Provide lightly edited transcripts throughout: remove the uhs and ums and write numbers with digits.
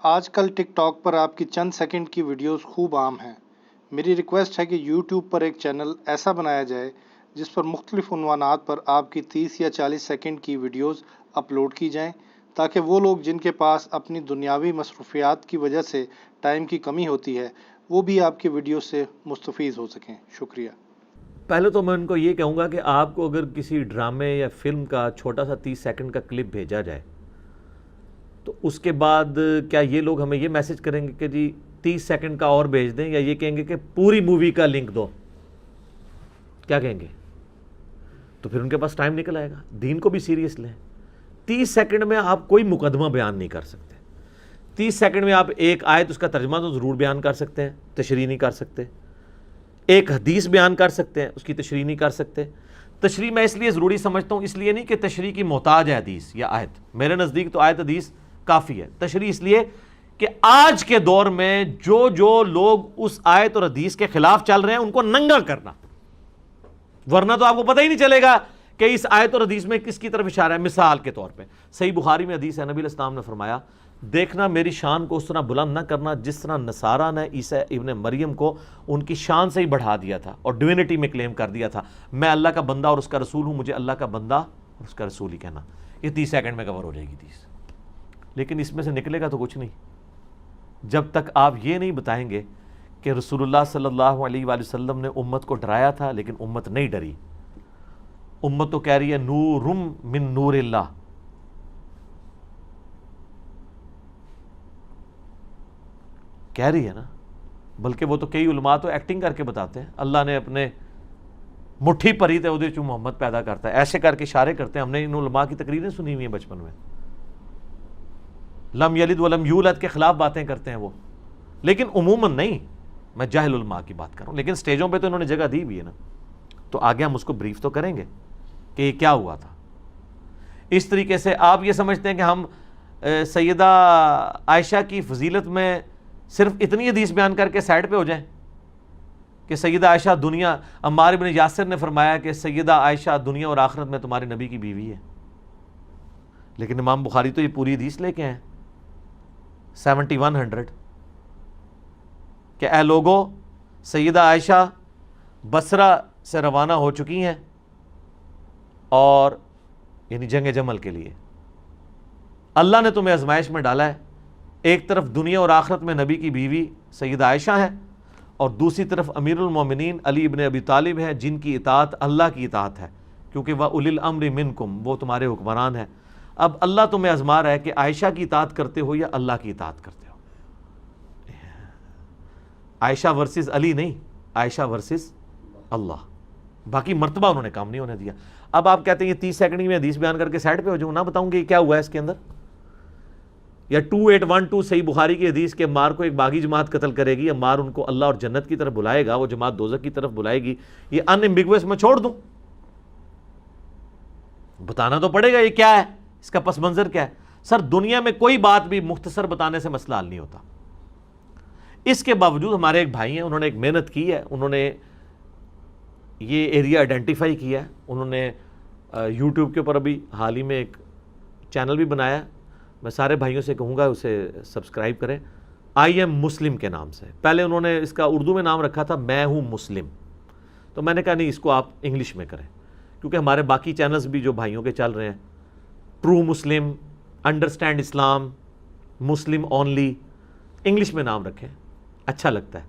آج کل ٹک ٹاک پر آپ کی چند سیکنڈ کی ویڈیوز خوب عام ہیں۔ میری ریکویسٹ ہے کہ یوٹیوب پر ایک چینل ایسا بنایا جائے جس پر مختلف عنوانات پر آپ کی 30 یا 40 سیکنڈ کی ویڈیوز اپلوڈ کی جائیں تاکہ وہ لوگ جن کے پاس اپنی دنیاوی مصروفیات کی وجہ سے ٹائم کی کمی ہوتی ہے وہ بھی آپ کی ویڈیو سے مستفید ہو سکیں۔ شکریہ۔ پہلے تو میں ان کو یہ کہوں گا کہ آپ کو اگر کسی ڈرامے یا فلم کا چھوٹا سا 30 سیکنڈ کا کلپ بھیجا جائے تو اس کے بعد کیا یہ لوگ ہمیں یہ میسج کریں گے کہ جی 30 سیکنڈ کا اور بھیج دیں، یا یہ کہیں گے کہ پوری مووی کا لنک دو؟ کیا کہیں گے؟ تو پھر ان کے پاس ٹائم نکل آئے گا۔ دین کو بھی سیریس لیں۔ 30 سیکنڈ میں آپ کوئی مقدمہ بیان نہیں کر سکتے۔ 30 سیکنڈ میں آپ ایک آیت اس کا ترجمہ تو ضرور بیان کر سکتے ہیں، تشریح نہیں کر سکتے۔ ایک حدیث بیان کر سکتے ہیں، اس کی تشریح نہیں کر سکتے۔ تشریح میں اس لیے ضروری سمجھتا ہوں، اس لیے نہیں کہ تشریح کی محتاج ہے حدیث یا آیت، میرے نزدیک تو آیت حدیث کافی ہے۔ تشریح اس لیے کہ آج کے دور میں جو لوگ اس آیت اور حدیث کے خلاف چل رہے ہیں ان کو ننگا کرنا، ورنہ تو آپ کو پتہ ہی نہیں چلے گا کہ اس آیت اور حدیث میں کس کی طرف اشارہ ہے۔ مثال کے طور پہ صحیح بخاری میں حدیث ہے، نبی علیہ السلام نے فرمایا، دیکھنا میری شان کو اس طرح بلند نہ کرنا جس طرح نصارہ نے عیسیٰ ابن مریم کو ان کی شان سے ہی بڑھا دیا تھا اور ڈیوینٹی میں کلیم کر دیا تھا۔ میں اللہ کا بندہ اور اس کا رسول ہوں، مجھے اللہ کا بندہ اور اس کا رسول ہی کہنا۔ یہ 30 سیکنڈ میں کور ہو جائے گی 30، لیکن اس میں سے نکلے گا تو کچھ نہیں جب تک آپ یہ نہیں بتائیں گے کہ رسول اللہ صلی اللہ علیہ وآلہ وسلم نے امت کو ڈرایا تھا لیکن امت نہیں ڈری۔ امت تو کہہ رہی ہے نورم من نور اللہ، کہہ رہی ہے نا، بلکہ وہ تو کئی علماء تو ایکٹنگ کر کے بتاتے ہیں، اللہ نے اپنے مٹھی پری تے اودے چوں محمد پیدا کرتا ہے، ایسے کر کے اشارے کرتے ہیں۔ ہم نے ان علماء کی تقریریں سنی ہوئی ہیں بچپن میں، لم یلد ولم یولد کے خلاف باتیں کرتے ہیں وہ، لیکن عموماً نہیں، میں جاہل علماء کی بات کر رہا ہوں، لیکن سٹیجوں پہ تو انہوں نے جگہ دی بھی ہے نا، تو آگے ہم اس کو بریف تو کریں گے کہ یہ کیا ہوا تھا۔ اس طریقے سے آپ یہ سمجھتے ہیں کہ ہم سیدہ عائشہ کی فضیلت میں صرف اتنی حدیث بیان کر کے سائڈ پہ ہو جائیں کہ سیدہ عائشہ دنیا، عمار بن یاسر نے فرمایا کہ سیدہ عائشہ دنیا اور آخرت میں تمہارے نبی کی بیوی ہے، لیکن امام بخاری تو یہ پوری حدیث لے کے ہیں 7100 کہ اے لوگو، سیدہ عائشہ بصرہ سے روانہ ہو چکی ہیں، اور یعنی جنگ جمل کے لیے اللہ نے تمہیں آزمائش میں ڈالا ہے۔ ایک طرف دنیا اور آخرت میں نبی کی بیوی سیدہ عائشہ ہے، اور دوسری طرف امیر المومنین علی ابن ابی طالب ہے، جن کی اطاعت اللہ کی اطاعت ہے، کیونکہ وَأُولِي الْأَمْرِ مِنْكُمْ، وہ تمہارے حکمران ہیں۔ اب اللہ تمہیں آزما رہا ہے کہ عائشہ کی اطاعت کرتے ہو یا اللہ کی اطاعت کرتے ہو۔ عائشہ ورسز علی نہیں، عائشہ ورسز اللہ، باقی مرتبہ انہوں نے کام نہیں ہونے دیا۔ اب آپ کہتے ہیں یہ 30 سیکنڈ میں حدیث بیان کر کے سائڈ پہ ہو جاؤں، نہ بتاؤں گے کیا ہوا ہے اس کے اندر؟ یا 2812 صحیح بخاری کی حدیث کہ عمار کو ایک باغی جماعت قتل کرے گی، عمار ان کو اللہ اور جنت کی طرف بلائے گا، وہ جماعت دوزخ کی طرف بلائے گی، یہ ان ایمبیگوس میں چھوڑ دوں؟ بتانا تو پڑے گا یہ کیا ہے، اس کا پس منظر کیا ہے۔ سر دنیا میں کوئی بات بھی مختصر بتانے سے مسئلہ حل نہیں ہوتا۔ اس کے باوجود ہمارے ایک بھائی ہیں، انہوں نے ایک محنت کی ہے، انہوں نے یہ ایریا آئیڈینٹیفائی کیا ہے، انہوں نے یوٹیوب کے اوپر ابھی حال ہی میں ایک چینل بھی بنایا ہے، میں سارے بھائیوں سے کہوں گا اسے سبسکرائب کریں، آئی ایم مسلم کے نام سے۔ پہلے انہوں نے اس کا اردو میں نام رکھا تھا میں ہوں مسلم، تو میں نے کہا نہیں، اس کو آپ انگلش میں کریں، کیونکہ ہمارے باقی چینلز بھی جو بھائیوں کے چل رہے ہیں، ٹرو مسلم، انڈرسٹینڈ اسلام، مسلم اونلی، انگلش میں نام رکھیں، اچھا لگتا ہے،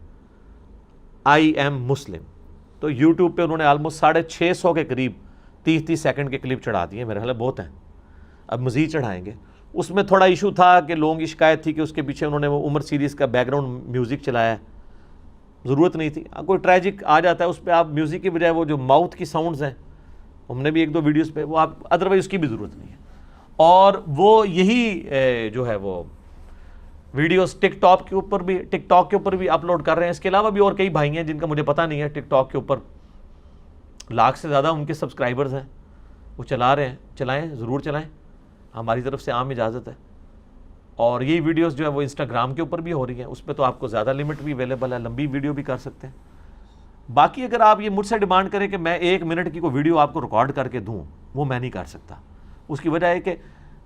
آئی ایم مسلم۔ تو یوٹیوب پہ انہوں نے آلموسٹ 650 کے قریب 30 سیکنڈ کے کلپ چڑھا دیے، میرے خیال بہت ہیں، اب مزید چڑھائیں گے۔ اس میں تھوڑا ایشو تھا کہ لوگوں کی شکایت تھی کہ اس کے پیچھے انہوں نے وہ عمر سیریز کا بیک گراؤنڈ میوزک چلایا ہے، ضرورت نہیں تھی۔ کوئی ٹریجک آ جاتا ہے اس پہ آپ میوزک کی بجائے وہ جو ماؤتھ کی ساؤنڈز ہیں، ہم نے بھی 1-2 ویڈیوز پہ وہ آپ ادروائز اس کی بھی ضرورت نہیں ہے۔ اور وہ یہی جو ہے وہ ویڈیوز ٹک ٹاک کے اوپر بھی اپلوڈ کر رہے ہیں۔ اس کے علاوہ بھی اور کئی بھائی ہیں جن کا مجھے پتہ نہیں ہے، ٹک ٹاک کے اوپر 1,00,000 سے زیادہ ان کے سبسکرائبرز ہیں، وہ چلا رہے ہیں، چلائیں، ضرور چلائیں، ہماری طرف سے عام اجازت ہے۔ اور یہی ویڈیوز جو ہے وہ انسٹاگرام کے اوپر بھی ہو رہی ہیں، اس پہ تو آپ کو زیادہ لمٹ بھی اویلیبل ہے، لمبی ویڈیو بھی کر سکتے ہیں۔ باقی اگر آپ یہ مجھ سے ڈیمانڈ کریں کہ میں 1 منٹ کی کوئی ویڈیو آپ کو ریکارڈ کر کے دوں، وہ میں نہیں کر سکتا۔ اس کی وجہ ہے کہ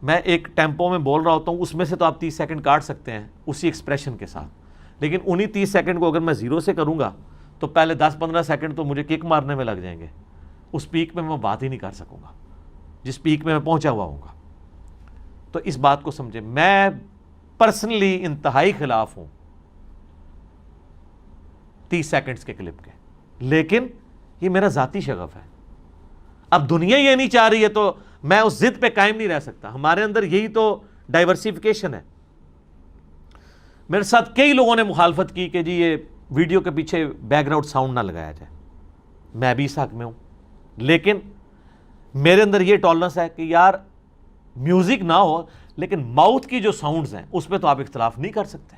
میں ایک ٹیمپو میں بول رہا ہوتا ہوں، اس میں سے تو آپ 30 سیکنڈ کاٹ سکتے ہیں اسی ایکسپریشن کے ساتھ، لیکن انہی 30 سیکنڈ کو اگر میں 0 سے کروں گا تو پہلے 10-15 سیکنڈ تو مجھے کک مارنے میں لگ جائیں گے، اس پیک میں بات ہی نہیں کر سکوں گا جس پیک میں پہنچا ہوا ہوں گا۔ تو اس بات کو سمجھیں، میں پرسنلی انتہائی خلاف ہوں 30 سیکنڈز کے کلپ کے، لیکن یہ میرا ذاتی شغف ہے۔ اب دنیا یہ نہیں چاہ رہی ہے تو میں اس ضد پہ قائم نہیں رہ سکتا۔ ہمارے اندر یہی تو ڈائیورسیفیکیشن ہے۔ میرے ساتھ کئی لوگوں نے مخالفت کی کہ جی یہ ویڈیو کے پیچھے بیک گراؤنڈ ساؤنڈ نہ لگایا جائے، میں بھی اس حق میں ہوں، لیکن میرے اندر یہ ٹالرنس ہے کہ یار میوزک نہ ہو لیکن ماؤتھ کی جو ساؤنڈز ہیں اس پہ تو آپ اختلاف نہیں کر سکتے۔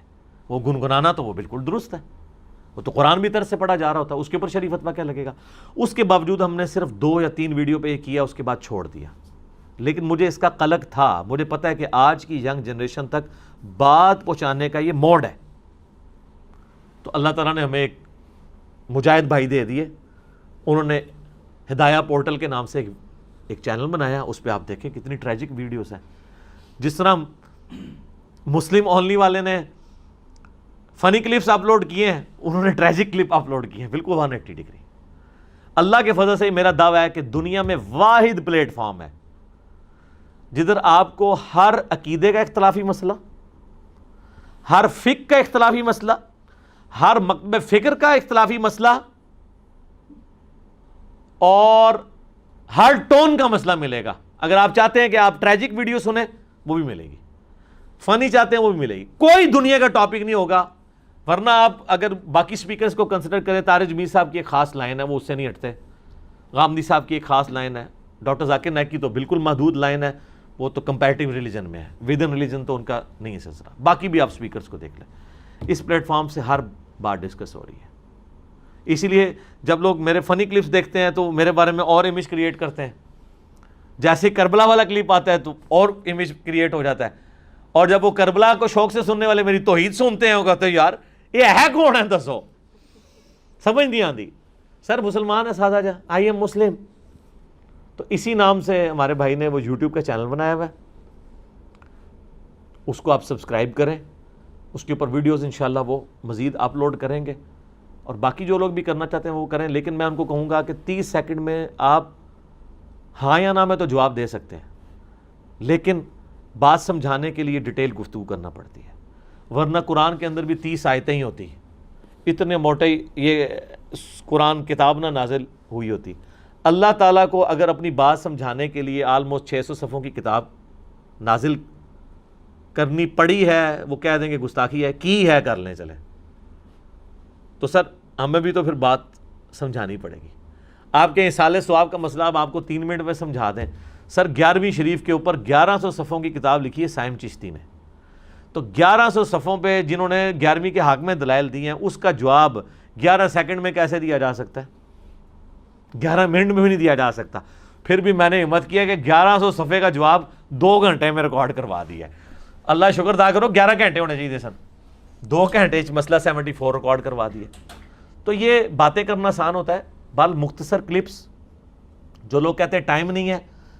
وہ گنگنانا تو وہ بالکل درست ہے، وہ تو قرآن بھی طرح سے پڑھا جا رہا ہوتا ہے، اس کے اوپر شریف فتویٰ کیا لگے گا؟ اس کے باوجود ہم نے صرف 2 یا 3 ویڈیو پہ یہ کیا، اس کے بعد چھوڑ دیا۔ لیکن مجھے اس کا قلق تھا، مجھے پتہ ہے کہ آج کی ینگ جنریشن تک بات پہنچانے کا یہ موڈ ہے۔ تو اللہ تعالیٰ نے ہمیں ایک مجاہد بھائی دے دیے، انہوں نے ہدایہ پورٹل کے نام سے ایک چینل بنایا، اس پہ آپ دیکھیں کتنی ٹریجک ویڈیوز ہیں۔ جس طرح مسلم اونلی والے نے فنی کلپس اپلوڈ کیے ہیں، انہوں نے ٹریجک کلپ اپلوڈ کیے ہیں، بالکل 180 ڈگری۔ اللہ کے فضل سے میرا دعویٰ ہے کہ دنیا میں واحد پلیٹ فارم ہے جدھر آپ کو ہر عقیدے کا اختلافی مسئلہ، ہر فقہ کا اختلافی مسئلہ، ہر مکتب فکر کا اختلافی مسئلہ اور ہر ٹون کا مسئلہ ملے گا۔ اگر آپ چاہتے ہیں کہ آپ ٹریجک ویڈیو سنیں وہ بھی ملے گی، فنی چاہتے ہیں وہ بھی ملے گی، کوئی دنیا کا ٹاپک نہیں ہوگا۔ ورنہ آپ اگر باقی سپیکرز کو کنسیڈر کریں، طارق جمیل صاحب کی ایک خاص لائن ہے، وہ اس سے نہیں ہٹتے، غامدی صاحب کی ایک خاص لائن ہے، ڈاکٹر ذاکر نائک کی تو بالکل محدود لائن ہے، وہ تو کمپیریٹیو ریلیجن میں ہے، ود ان ریلیجن تو ان کا نہیں ہے سلسلہ۔ باقی بھی آپ سپیکرز کو دیکھ لیں، اس پلیٹ فارم سے ہر بات ڈسکس ہو رہی ہے۔ اسی لیے جب لوگ میرے فنی کلپس دیکھتے ہیں تو میرے بارے میں اور امیج کریٹ کرتے ہیں، جیسے کربلا والا کلپ آتا ہے تو اور امیج کریٹ ہو جاتا ہے، اور جب وہ کربلا کو شوق سے سننے والے میری توحید سنتے ہیں وہ کہتے ہیں یار یہ ہے کون ہے، دسو، سمجھ نہیں آتی، سر مسلمان ہے سادہ جا، آئی ایم مسلم۔ تو اسی نام سے ہمارے بھائی نے وہ یوٹیوب کا چینل بنایا ہوا ہے، اس کو آپ سبسکرائب کریں، اس کے اوپر ویڈیوز انشاءاللہ وہ مزید اپلوڈ کریں گے، اور باقی جو لوگ بھی کرنا چاہتے ہیں وہ کریں۔ لیکن میں ان کو کہوں گا کہ 30 سیکنڈ میں آپ ہاں یا نہ میں تو جواب دے سکتے ہیں، لیکن بات سمجھانے کے لیے ڈیٹیل گفتگو کرنا پڑتی ہے، ورنہ قرآن کے اندر بھی 30 آیتیں ہی ہوتی ہیں، اتنے موٹے یہ قرآن کتاب نہ نازل ہوئی ہوتی۔ اللہ تعالیٰ کو اگر اپنی بات سمجھانے کے لیے آلموسٹ 600 صفحوں کی کتاب نازل کرنی پڑی ہے، وہ کہہ دیں گے گستاخی ہے، کی ہے، کر لیں چلیں، تو سر ہمیں بھی تو پھر بات سمجھانی پڑے گی۔ آپ کے اصالِ ثواب کا مسئلہ اب آپ کو 3 منٹ میں سمجھا دیں۔ سر 11ویں شریف کے اوپر 1100 صفحوں کی کتاب لکھی ہے سائم چشتی نے، تو 1100 صفحوں پہ جنہوں نے 11ویں کے حق میں دلائل دی ہیں، اس کا جواب 11 سیکنڈ میں کیسے دیا جا سکتا ہے؟ 11 منٹ میں بھی نہیں دیا جا سکتا۔ پھر بھی میں نے ہمت کیا کہ 1100 صفحے کا جواب 2 گھنٹے میں ریکارڈ کروا دیا ہے۔ اللہ شکر ادا کرو 11 گھنٹے ہونے چاہیے سر، 2 گھنٹے مسئلہ 74 ریکارڈ کروا دیے۔ تو یہ باتیں کرنا آسان ہوتا ہے، بال مختصر کلپس۔ جو لوگ کہتے ہیں ٹائم نہیں ہے،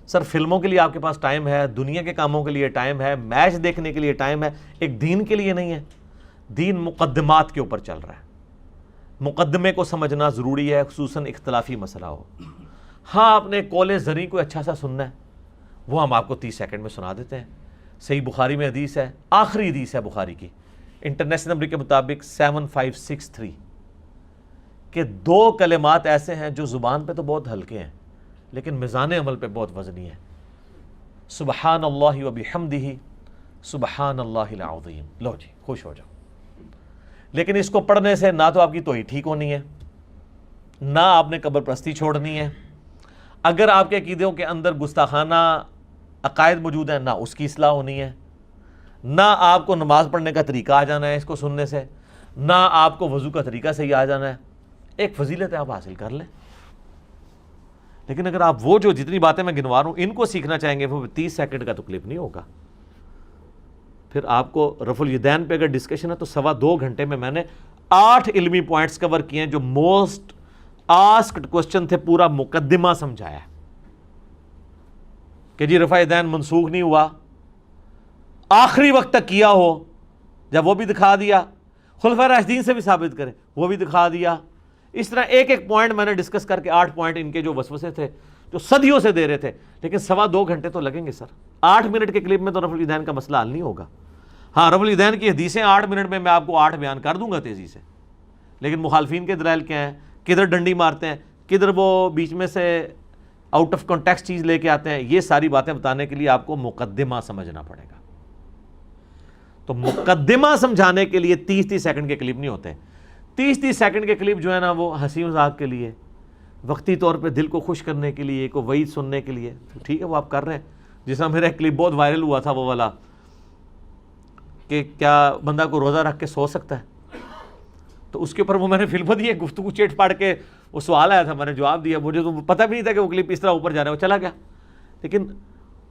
سر فلموں کے لیے آپ کے پاس ٹائم ہے، دنیا کے کاموں کے لیے ٹائم ہے، میچ دیکھنے کے لیے ٹائم ہے، ایک دین کے لیے نہیں ہے۔ دین مقدمات کے اوپر چل رہا ہے، مقدمے کو سمجھنا ضروری ہے، خصوصاً اختلافی مسئلہ ہو۔ ہاں آپ نے قول زرعی کو اچھا سا سننا ہے، وہ ہم آپ کو 30 سیکنڈ میں سنا دیتے ہیں۔ صحیح بخاری میں حدیث ہے، آخری حدیث ہے بخاری کی، انٹرنیشنل نمبر کے مطابق 7563، کہ 2 کلمات ایسے ہیں جو زبان پہ تو بہت ہلکے ہیں لیکن میزان عمل پہ بہت وزنی ہے، سبحان اللہ و بحمدہ، سبحان اللہ العظیم۔ لو جی خوش ہو جاؤ۔ لیکن اس کو پڑھنے سے نہ تو آپ کی توحید ٹھیک ہونی ہے، نہ آپ نے قبر پرستی چھوڑنی ہے، اگر آپ کے عقیدوں کے اندر گستاخانہ عقائد موجود ہیں نہ اس کی اصلاح ہونی ہے، نہ آپ کو نماز پڑھنے کا طریقہ آ جانا ہے اس کو سننے سے، نہ آپ کو وضو کا طریقہ صحیح آ جانا ہے۔ ایک فضیلت آپ حاصل کر لیں، لیکن اگر آپ وہ جو جتنی باتیں میں گنوا رہا ہوں ان کو سیکھنا چاہیں گے، وہ 30 سیکنڈ کا تو کلپ نہیں ہوگا۔ پھر آپ کو رفع الیدین پہ اگر ڈسکشن ہے تو 2.25 گھنٹے میں نے 8 علمی پوائنٹس کور کیے ہیں جو موسٹ آسکڈ کوسچن تھے، پورا مقدمہ سمجھایا کہ جی رفع الیدین منسوخ نہیں ہوا، آخری وقت تک کیا ہو جب وہ بھی دکھا دیا, خلفائے راشدین سے بھی ثابت کریں وہ بھی دکھا دیا. اس طرح ایک ایک پوائنٹ میں نے ڈسکس کر کے 8 پوائنٹ ان کے جو وسوسے تھے جو صدیوں سے دے رہے تھے, لیکن 2.25 گھنٹے تو لگیں گے سر. 8 منٹ کے کلپ میں تو رفع الیدین کا مسئلہ حل نہیں ہوگا. ہاں رفع الیدین کی حدیثیں 8 منٹ میں آپ کو 8 بیان کر دوں گا تیزی سے, لیکن مخالفین کے دلائل کیا ہیں, کدھر ڈنڈی مارتے ہیں, کدھر وہ بیچ میں سے آؤٹ آف کانٹیکسٹ چیز لے کے آتے ہیں, یہ ساری باتیں بتانے کے لیے آپ کو مقدمہ سمجھنا پڑے گا. تو مقدمہ سمجھانے کے لیے 30 سیکنڈ کے کلپ نہیں ہوتے. 30 سیکنڈ کے کلپ جو ہے نا وہ ہنسی مذاق کے لیے, وقتی طور پہ دل کو خوش کرنے کے لیے, کوئی وعید سننے کے لیے, ٹھیک ہے وہ آپ کر رہے ہیں. جس طرح میرا ایک کلپ بہت وائرل ہوا تھا وہ والا کہ کیا بندہ کو روزہ رکھ کے سو سکتا ہے, تو اس کے اوپر وہ میں نے فلم دی ہے, گفتگو چیٹ پاڑ کے وہ سوال آیا تھا, میں نے جواب دیا. مجھے تو پتہ بھی نہیں تھا کہ وہ کلپ اس طرح اوپر جا رہا ہے, وہ چلا گیا. لیکن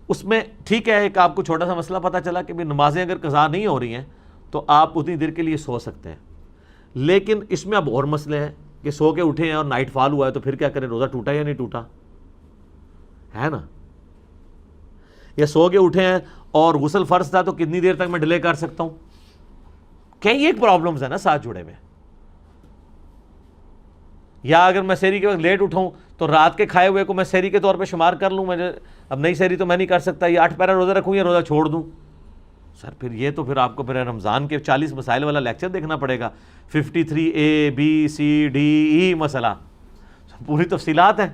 اس میں ٹھیک ہے ایک آپ کو چھوٹا سا مسئلہ پتہ چلا کہ نمازیں اگر قضا نہیں ہو رہی ہیں تو آپ اتنی دیر کے لیے سو سکتے ہیں. لیکن اس میں اب اور مسئلے ہیں کہ سو کے اٹھے ہیں اور نائٹ فال ہوا ہے تو پھر کیا کریں, روزہ ٹوٹا یا نہیں ٹوٹا ہے نا, یا سو کے اٹھے ہیں اور غسل فرض تھا تو کتنی دیر تک میں ڈیلے کر سکتا ہوں. کئی ایک پرابلمز ہیں نا ساتھ جڑے میں. یا اگر میں سحری کے وقت لیٹ اٹھاؤں تو رات کے کھائے ہوئے کو میں سحری کے طور پہ شمار کر لوں, مجھے اب نئی سحری تو میں نہیں کر سکتا, یہ 8 پیرا روزہ رکھوں یا روزہ چھوڑ دوں. سر پھر یہ تو پھر آپ کو پھر رمضان کے 40 مسائل والا لیکچر دیکھنا پڑے گا. 53A B C D E مسئلہ پوری تفصیلات ہیں.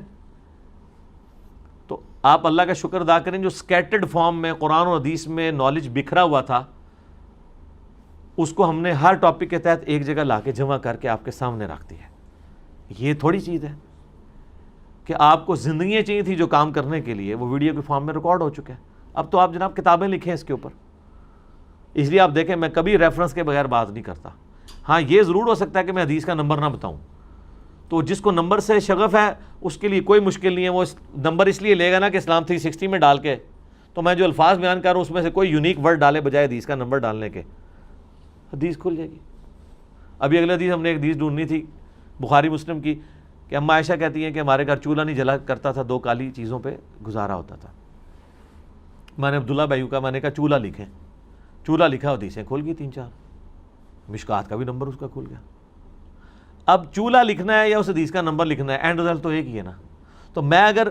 تو آپ اللہ کا شکر ادا کریں جو سکیٹرڈ فارم میں قرآن و حدیث میں نالج بکھرا ہوا تھا اس کو ہم نے ہر ٹاپک کے تحت ایک جگہ لا کے جمع کر کے آپ کے سامنے رکھ دی ہے. یہ تھوڑی چیز ہے کہ آپ کو زندگیاں چاہیے تھی جو کام کرنے کے لیے, وہ ویڈیو کے فارم میں ریکارڈ ہو چکا ہے. اب تو آپ جناب کتابیں لکھیں اس کے اوپر. اس لیے آپ دیکھیں میں کبھی ریفرنس کے بغیر بات نہیں کرتا. ہاں یہ ضرور ہو سکتا ہے کہ میں حدیث کا نمبر نہ بتاؤں, تو جس کو نمبر سے شغف ہے اس کے لیے کوئی مشکل نہیں ہے, وہ نمبر اس لیے لے گا نا کہ اسلام 360 میں ڈال کے, تو میں جو الفاظ بیان کر رہا ہوں اس میں سے کوئی یونیک ورڈ ڈالے بجائے حدیث کا نمبر ڈالنے کے, حدیث کھل جائے گی. ابھی اگلے حدیث ہم نے ایک حدیث ڈھونڈنی تھی بخاری مسلم کی کہ اما عائشہ کہتی ہیں کہ ہمارے گھر چولہا نہیں جلا کرتا تھا, 2 کالی چیزوں پہ گزارا ہوتا تھا. میں نے عبداللہ بھائیو کا میں نے کہا چولہا لکھیں, چولہا لکھا, حدیثیں کھل گئی 3-4, مشکات کا بھی نمبر اس کا کھل گیا. اب چولہا لکھنا ہے یا اس حدیث کا نمبر لکھنا ہے, اینڈ رزلٹ تو ایک ہی ہے نا. تو میں اگر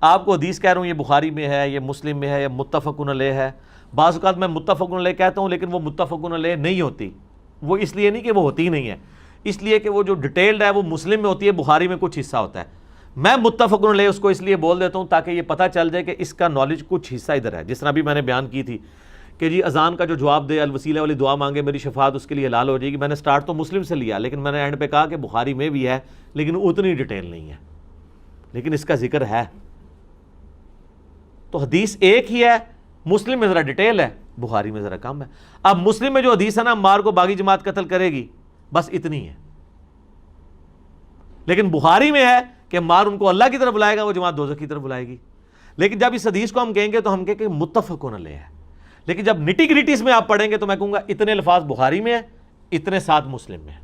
آپ کو حدیث کہہ رہا ہوں یہ بخاری میں ہے, یہ مسلم میں ہے, یا متفقن علیہ ہے, بعض اوقات میں متفقن علیہ کہتا ہوں لیکن وہ متفقن علیہ نہیں ہوتی. وہ اس لیے نہیں کہ وہ ہوتی نہیں ہے, اس لیے کہ وہ جو ڈیٹیلڈ ہے وہ مسلم میں ہوتی ہے, بخاری میں کچھ حصہ ہوتا ہے. میں متفقن علیہ اس کو اس لیے بول دیتا ہوں تاکہ یہ پتہ چل جائے کہ اس کا نالج کچھ حصہ ادھر ہے. جس طرح بھی میں نے بیان کی تھی کہ جی اذان کا جو جواب دے الوسیلہ والی دعا مانگے میری شفاعت اس کے لیے حلال ہو جائے گی, میں نے سٹارٹ تو مسلم سے لیا لیکن میں نے اینڈ پہ کہا کہ بخاری میں بھی ہے لیکن اتنی ڈیٹیل نہیں ہے, لیکن اس کا ذکر ہے. تو حدیث ایک ہی ہے, مسلم میں ذرا ڈیٹیل ہے, بخاری میں ذرا کم ہے. اب مسلم میں جو حدیث ہے نا مار کو باغی جماعت قتل کرے گی, بس اتنی ہے. لیکن بخاری میں ہے کہ مار ان کو اللہ کی طرف بلائے گا, وہ جماعت دوزخ کی طرف بلائے گی. لیکن جب اس حدیث کو ہم کہیں گے تو ہم کہیں کہ متفقن علیہ ہے, لیکن جب نٹی گریٹیز میں آپ پڑھیں گے تو میں کہوں گا اتنے الفاظ بخاری میں ہیں, اتنے ساتھ مسلم میں ہیں.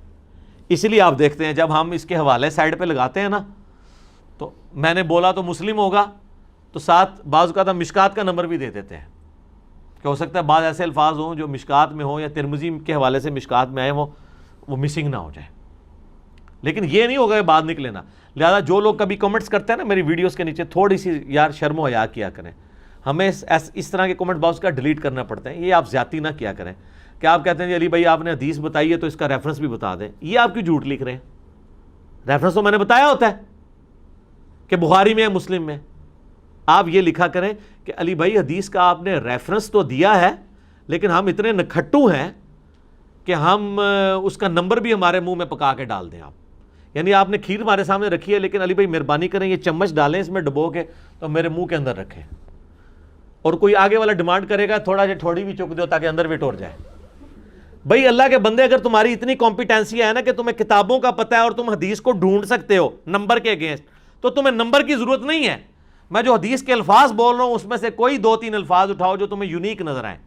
اسی لیے آپ دیکھتے ہیں جب ہم اس کے حوالے سائڈ پہ لگاتے ہیں نا, تو میں نے بولا تو مسلم ہوگا, تو ساتھ بعض اوقات ہم مشکات کا نمبر بھی دے دیتے ہیں کہ ہو سکتا ہے بعض ایسے الفاظ ہوں جو مشکات میں ہوں یا ترمذی کے حوالے سے مشکات میں آئے وہ مسنگ نہ ہو جائے. لیکن یہ نہیں ہوگا کہ بعد نکلے نا. لہٰذا جو لوگ کبھی کمنٹس کرتے ہیں نا میری ویڈیوز کے نیچے, تھوڑی سی یار شرم و حیا کیا کریں. ہمیں اس طرح کے کمنٹ باکس کا ڈیلیٹ کرنا پڑتا ہے. یہ آپ زیادتی نہ کیا کریں کہ آپ کہتے ہیں جی علی بھائی آپ نے حدیث بتائی ہے تو اس کا ریفرنس بھی بتا دیں. یہ آپ کیوں جھوٹ لکھ رہے ہیں؟ ریفرنس تو میں نے بتایا ہوتا ہے کہ بخاری میں ہے, مسلم میں. آپ یہ لکھا کریں کہ علی بھائی حدیث کا آپ نے ریفرنس تو دیا ہے لیکن ہم اتنے نکھٹو ہیں کہ ہم اس کا نمبر بھی ہمارے منہ میں پکا کے ڈال دیں. آپ یعنی آپ نے کھیر ہمارے سامنے رکھی ہے لیکن علی بھائی مہربانی کریں یہ چمچ ڈالیں اس میں ڈبو کے تو میرے منہ کے اندر رکھیں, اور کوئی آگے والا ڈیمانڈ کرے گا تھوڑا جا ٹھوڑی بھی چک دو تاکہ اندر بھی ٹور جائے. بھائی اللہ کے بندے اگر تمہاری اتنی کمپیٹنسی ہے نا کہ تمہیں کتابوں کا پتہ ہے اور تم حدیث کو ڈھونڈ سکتے ہو نمبر کے اگینسٹ, تو تمہیں نمبر کی ضرورت نہیں ہے. میں جو حدیث کے الفاظ بول رہا ہوں اس میں سے کوئی 2-3 الفاظ اٹھاؤ جو تمہیں یونیک نظر آئیں,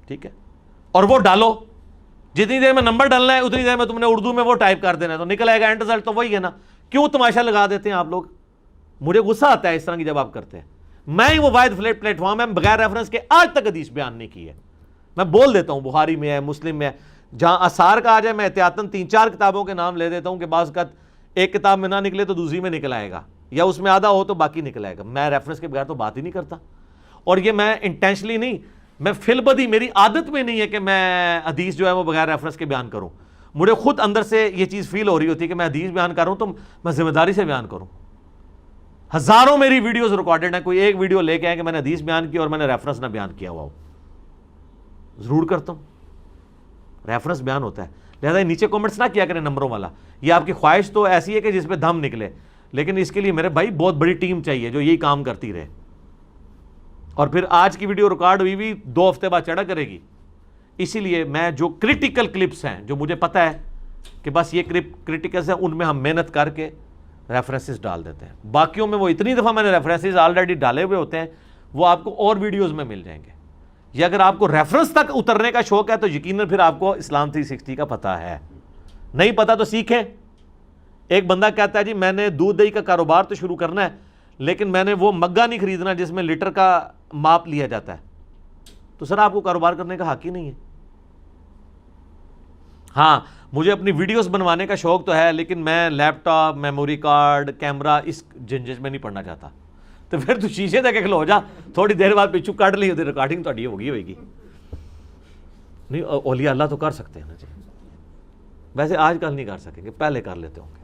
ٹھیک ہے, اور وہ ڈالو. جتنی دیر میں نمبر ڈالنا ہے اتنی دیر میں تم نے اردو میں وہ ٹائپ کر دینا ہے, تو نکل آئے گا اینڈ رزلٹ تو وہی ہے نا. کیوں تماشا لگا دیتے ہیں آپ لوگ؟ مجھے غصہ آتا ہے اس طرح کی جب آپ کرتے ہیں. میں ہی وہ واحد پلیٹ فارم ہے بغیر ریفرنس کے آج تک حدیث بیان نہیں کی ہے. میں بول دیتا ہوں بخاری میں ہے, مسلم میں ہے, جہاں آثار کا آ جائے میں احتیاطاً 3-4 کتابوں کے نام لے دیتا ہوں کہ بعض اوقات ایک کتاب میں نہ نکلے تو دوسری میں نکل آئے گا, یا اس میں آدھا ہو تو باقی نکل آئے گا. میں ریفرنس کے بغیر تو بات ہی نہیں کرتا, اور یہ میں انٹینشنلی نہیں, میں فی البدی میری عادت میں نہیں ہے کہ میں حدیث جو ہے وہ بغیر ریفرنس کے بیان کروں. مجھے خود اندر سے یہ چیز فیل ہو رہی ہوتی ہے کہ میں حدیث بیان کر رہا ہوں تو میں ذمہ داری سے بیان کروں. ہزاروں میری ویڈیوز ریکارڈڈ ہیں, کوئی ایک ویڈیو لے کے آئے کہ میں نے حدیث بیان کی اور میں نے ریفرنس نہ بیان کیا ہوا ہو. ضرور کرتا ہوں, ریفرنس بیان ہوتا ہے. لہذا نیچے کمنٹس نہ کیا کریں نمبروں والا, یہ آپ کی خواہش تو ایسی ہے کہ جس پہ دم نکلے, لیکن اس کے لیے میرے بھائی بہت بڑی ٹیم چاہیے جو یہی کام کرتی رہے. اور پھر آج کی ویڈیو ریکارڈ ہوئی بھی 2 ہفتے بعد چڑھا کرے گی. اسی لیے میں جو کرٹیکل کلپس ہیں جو مجھے پتا ہے کہ بس یہ کرٹیکلس ہیں, ان میں ہم محنت کر کے ریفرنسز ڈال دیتے ہیں. باقیوں میں وہ اتنی دفعہ میں نے ریفرنسز آلریڈی ڈالے ہوئے ہوتے ہیں, وہ آپ کو اور ویڈیوز میں مل جائیں گے. یا اگر آپ کو ریفرنس تک اترنے کا شوق ہے تو یقیناً پھر آپ کو اسلام 360 کا پتہ ہے. نہیں پتا تو سیکھیں. ایک بندہ کہتا ہے جی میں نے دودھ دہی کا کاروبار تو شروع کرنا ہے, لیکن میں نے وہ مگا نہیں خریدنا جس میں لیٹر کا ماپ لیا جاتا ہے. تو سر آپ کو کاروبار کرنے کا حق ہی نہیں ہے. ہاں مجھے اپنی ویڈیوز بنوانے کا شوق تو ہے, لیکن میں لیپ ٹاپ, میموری کارڈ, کیمرہ اس جھنجھٹ میں نہیں پڑنا چاہتا. تو پھر تو شیشے تک کھلو جا, تھوڑی دیر بعد پچھو کٹ لی ہوتی, ریکارڈنگ تھوڑی ہوئے گی. نہیں اولیاء اللہ تو کر سکتے ہیں نا جی, ویسے آج کل نہیں کر سکیں گے, پہلے کر لیتے ہوں گے.